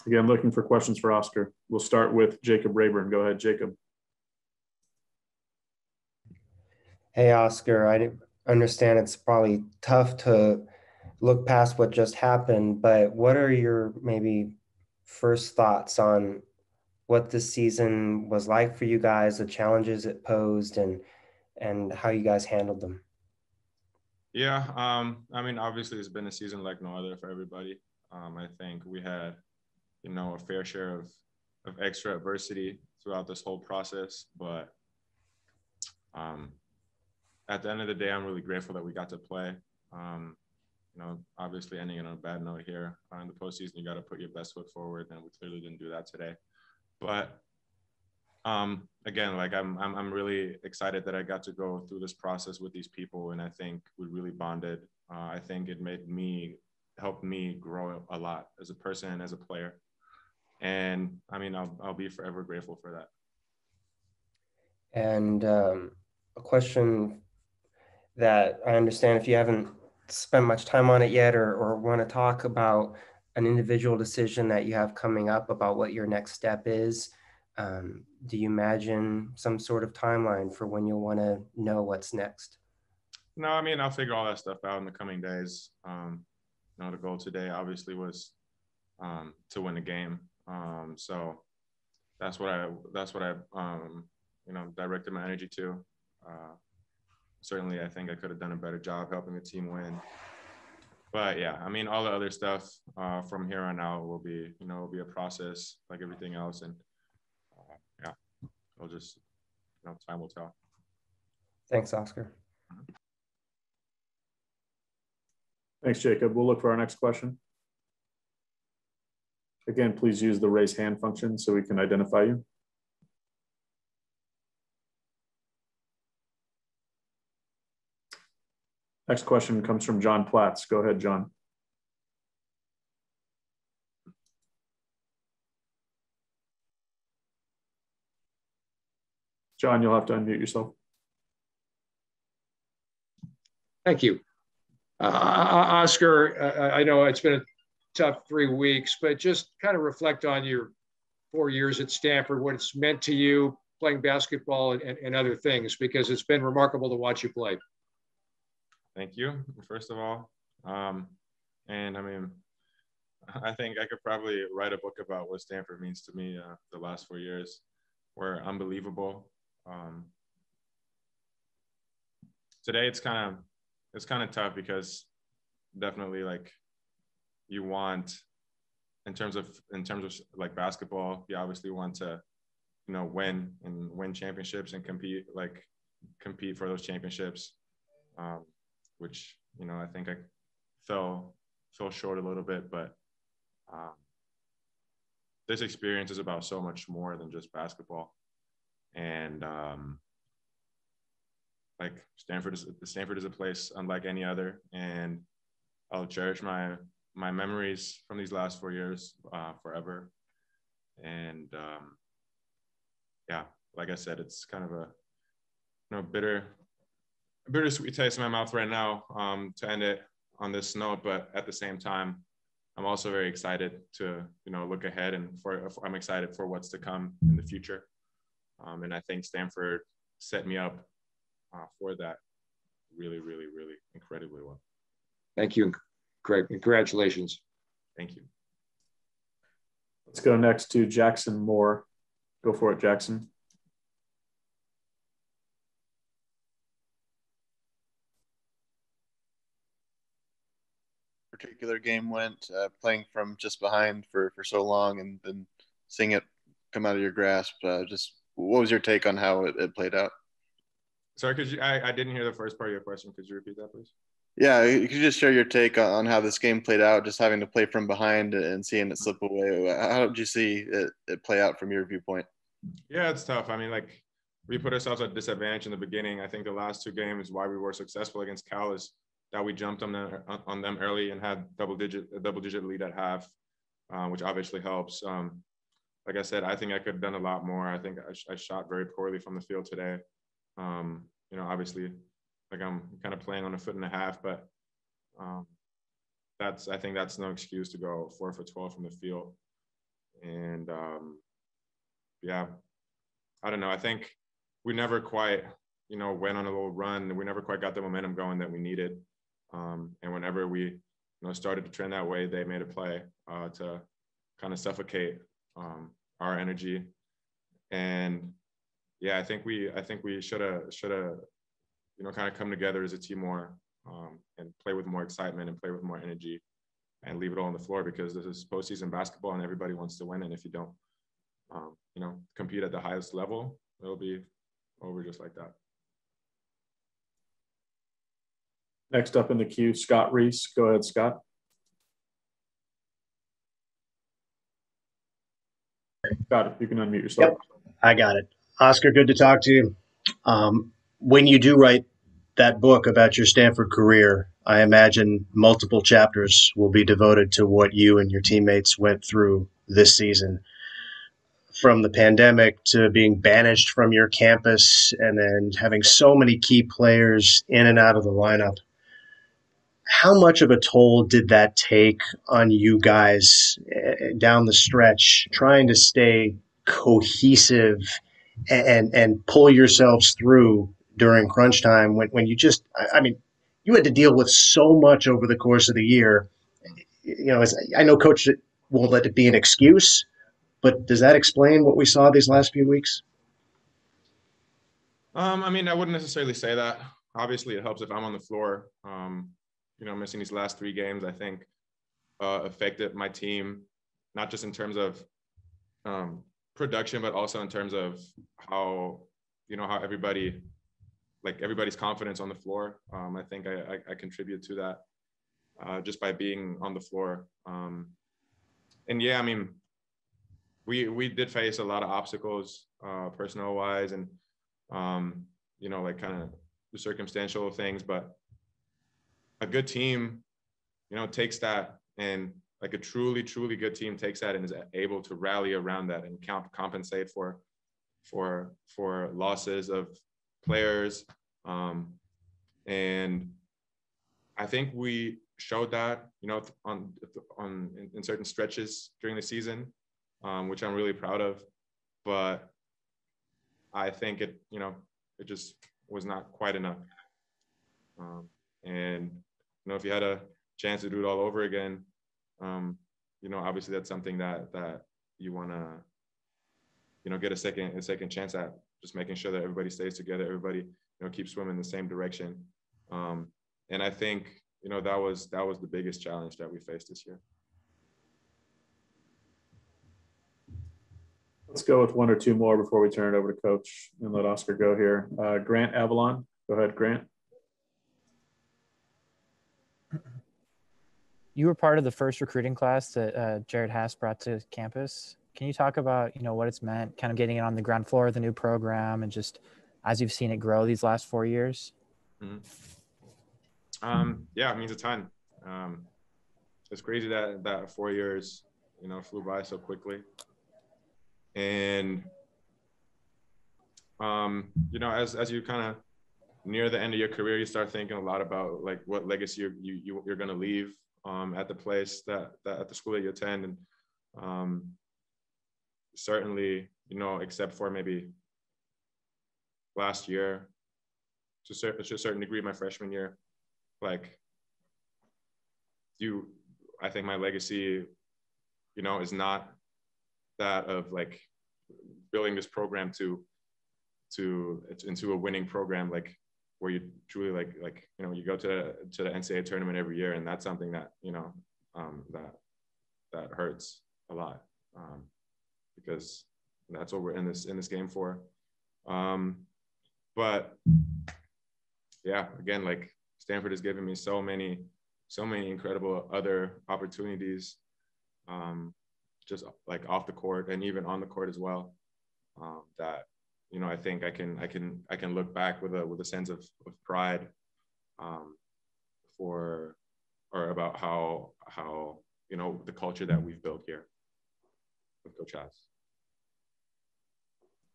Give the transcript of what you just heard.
Again, looking for questions for Oscar. We'll start with Jacob Rayburn. Go ahead, Jacob. Hey, Oscar, I understand it's probably tough to look past what just happened, but what are your maybe first thoughts on what this season was like for you guys, the challenges it posed, and how you guys handled them? Yeah, I mean, obviously it's been a season like no other for everybody. I think we had, a fair share of extra adversity throughout this whole process, but at the end of the day, I'm really grateful that we got to play. Obviously ending on a bad note here in the postseason, you got to put your best foot forward, and we clearly didn't do that today. But again, like I'm really excited that I got to go through this process with these people, and I think we really bonded. I think it helped me grow a lot as a person and as a player. And I mean, I'll be forever grateful for that. And a question that I understand if you haven't spent much time on it yet or want to talk about an individual decision that you have coming up about what your next step is. Do you imagine some sort of timeline for when you'll want to know what's next? No, I mean, I'll figure all that stuff out in the coming days. The goal today obviously was to win the game. So that's what I directed my energy to. Certainly, I think I could have done a better job helping the team win. But yeah, I mean, all the other stuff from here on out will be a process like everything else. And yeah, I'll just, time will tell. Thanks, Oscar. Thanks, Jacob. We'll look for our next question. Again, please use the raise hand function so we can identify you. Next question comes from John Platts. Go ahead, John. John, you'll have to unmute yourself. Thank you. Oscar, I know it's been a tough 3 weeks, but just kind of reflect on your 4 years at Stanford, what it's meant to you playing basketball and other things, because it's been remarkable to watch you play. Thank you, first of all. And I mean, I think I could probably write a book about what Stanford means to me. The last 4 years were unbelievable. Today it's kind of tough because definitely like you want, in terms of like basketball, you obviously want to win championships and compete for those championships, which I think I fell short a little bit, but this experience is about so much more than just basketball. And like Stanford is a place unlike any other, and I'll cherish my memories from these last 4 years forever. And yeah, like I said, it's kind of a bittersweet taste in my mouth right now to end it on this note. But at the same time, I'm also very excited to look ahead, and I'm excited for what's to come in the future. And I think Stanford set me up for that really, really, really incredibly well. Thank you, Greg. Congratulations. Thank you. Let's go next to Jackson Moore. Go for it, Jackson. Particular game went, playing from just behind for so long and then seeing it come out of your grasp. Just what was your take on how it played out? Sorry, I didn't hear the first part of your question. Could you repeat that, please? Yeah, could you just share your take on how this game played out, just having to play from behind and seeing it slip away? How did you see it play out from your viewpoint? Yeah, it's tough. I mean, like, we put ourselves at a disadvantage in the beginning. I think the last 2 games, why we were successful against Cal is that we jumped on them early and had a double digit lead at half, which obviously helps. Like I said, I think I could have done a lot more. I think I shot very poorly from the field today. Obviously, like I'm kind of playing on a foot and a half, but I think that's no excuse to go 4 for 12 from the field. And yeah, I don't know. I think we never quite, went on a little run. We never quite got the momentum going that we needed. And whenever we, started to trend that way, they made a play to kind of suffocate our energy. And yeah, I think we should have, kind of come together as a team more and play with more excitement and play with more energy and leave it all on the floor, because this is postseason basketball and everybody wants to win. And if you don't, compete at the highest level, it'll be over just like that. Next up in the queue, Scott Reese. Go ahead, Scott. Scott, if you can unmute yourself. Yep, I got it. Oscar, good to talk to you. When you do write that book about your Stanford career, I imagine multiple chapters will be devoted to what you and your teammates went through this season. From the pandemic to being banished from your campus and then having so many key players in and out of the lineup. How much of a toll did that take on you guys down the stretch, trying to stay cohesive and pull yourselves through during crunch time when you just, I mean, you had to deal with so much over the course of the year. I know Coach won't let it be an excuse, but does that explain what we saw these last few weeks? I mean, I wouldn't necessarily say that. Obviously, it helps if I'm on the floor. Missing these last 3 games, I think, affected my team, not just in terms of production, but also in terms of how everybody's confidence on the floor. I think I contribute to that just by being on the floor. And yeah, I mean, we did face a lot of obstacles, personnel wise, and kind of the circumstantial things, but a good team, takes that, and like a truly, truly good team takes that and is able to rally around that and compensate for losses of players. And I think we showed that, in certain stretches during the season, which I'm really proud of. But I think it just was not quite enough. And if you had a chance to do it all over again, obviously that's something that you want to, get a second chance at, just making sure that everybody stays together, everybody, keeps swimming in the same direction. And I think, that was the biggest challenge that we faced this year. Let's go with 1 or 2 more before we turn it over to Coach and let Oscar go here. Grant Avalon. Go ahead, Grant. You were part of the first recruiting class that Jared Haas brought to campus. Can you talk about, what it's meant, kind of getting it on the ground floor of the new program and just as you've seen it grow these last 4 years? Mm-hmm. Yeah, it means a ton. It's crazy that 4 years, flew by so quickly. And, as you kind of near the end of your career, you start thinking a lot about like what legacy you're going to leave at the place at the school that you attend. And certainly, except for maybe last year, to a certain degree, my freshman year, I think my legacy, is not that of like building this program into a winning program, like where you truly like you go to the NCAA tournament every year, and that's something that that hurts a lot, because that's what we're in this game for. But yeah, again, like Stanford has given me so many incredible other opportunities, just like off the court and even on the court as well, that I think I can look back with a sense of pride about how the culture that we've built here with Coach Haas.